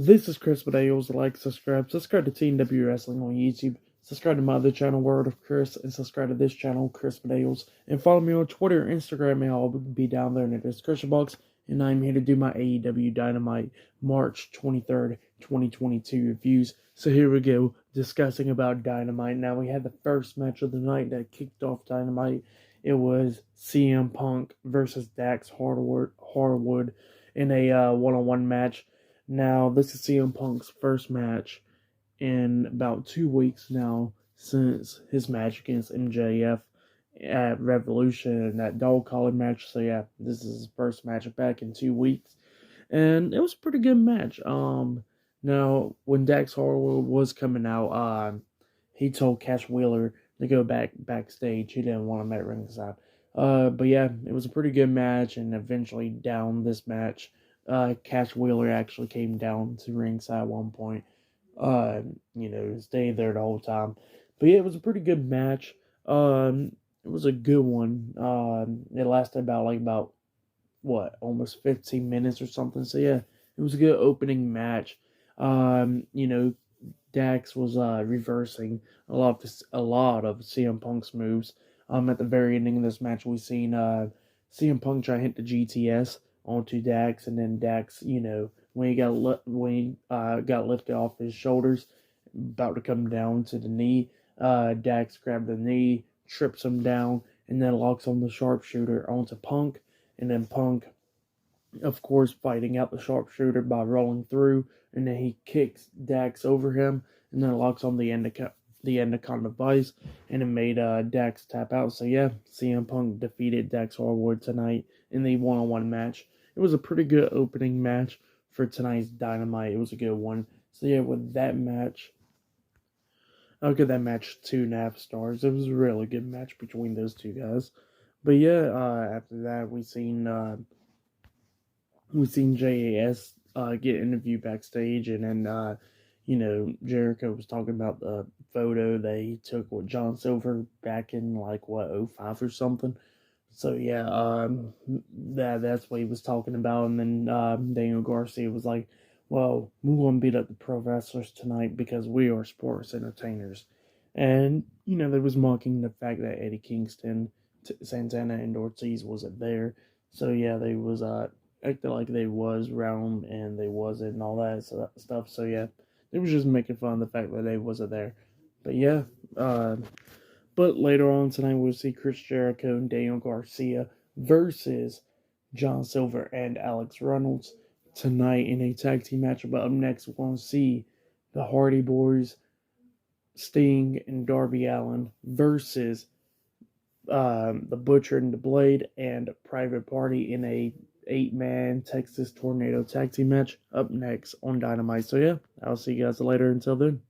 This is Chris Medeiros. Like, subscribe to TNW Wrestling on YouTube. Subscribe to my other channel, World of Chris, and subscribe to this channel, Chris Medeiros. And follow me on Twitter and Instagram, and I'll be down there in the description box. And I'm here to do my AEW Dynamite March 23rd, 2022 reviews. So here we go, discussing about Dynamite. Now we had the first match of the night that kicked off Dynamite. It was CM Punk versus Dax Harwood in a one-on-one match. Now, this is CM Punk's first match in about 2 weeks now since his match against MJF at Revolution and that dog collar match. So yeah, this is his first match back in 2 weeks. And it was a pretty good match. Now, when Dax Harwood was coming out, he told Cash Wheeler to go backstage. He didn't want him at ringside. But yeah, it was a pretty good match, and eventually down this match, Cash Wheeler actually came down to ringside at one point. Stayed there the whole time. But yeah, it was a pretty good match. It was a good one. It lasted about almost 15 minutes or something. So yeah, it was a good opening match. Dax was reversing a lot of CM Punk's moves. At the very ending of this match, we seen CM Punk try to hit the GTS onto Dax, and then Dax, when he got lifted off his shoulders, about to come down to the knee, Dax grabbed the knee, trips him down, and then locks on the sharpshooter onto Punk, and then Punk, of course, fighting out the sharpshooter by rolling through, and then he kicks Dax over him, and then locks on the Anaconda Vice, and it made Dax tap out. So yeah, CM Punk defeated Dax Harwood tonight in the one-on-one match. It was a pretty good opening match for tonight's Dynamite. It was a good one. So yeah, with that match, I'll give that match 2.5 stars. It was a really good match between those two guys. But yeah, after that we seen JAS get interviewed backstage, and then Jericho was talking about the photo that he took with John Silver back in '05 or something. So yeah, that's what he was talking about. And then Daniel Garcia was like, "Well, we want to beat up the pro wrestlers tonight because we are sports entertainers." And they was mocking the fact that Eddie Kingston, Santana, and Ortiz wasn't there. So yeah, they was acting like they was around and they wasn't and all that stuff. So yeah, they was just making fun of the fact that they wasn't there. But yeah, but later on tonight we'll see Chris Jericho and Daniel Garcia versus John Silver and Alex Reynolds tonight in a tag team matchup. But up next we're going to see the Hardy Boys, Sting and Darby Allin versus the Butcher and the Blade and Private Party in a 8-man Texas Tornado tag team match up next on Dynamite. So yeah, I'll see you guys later. Until then.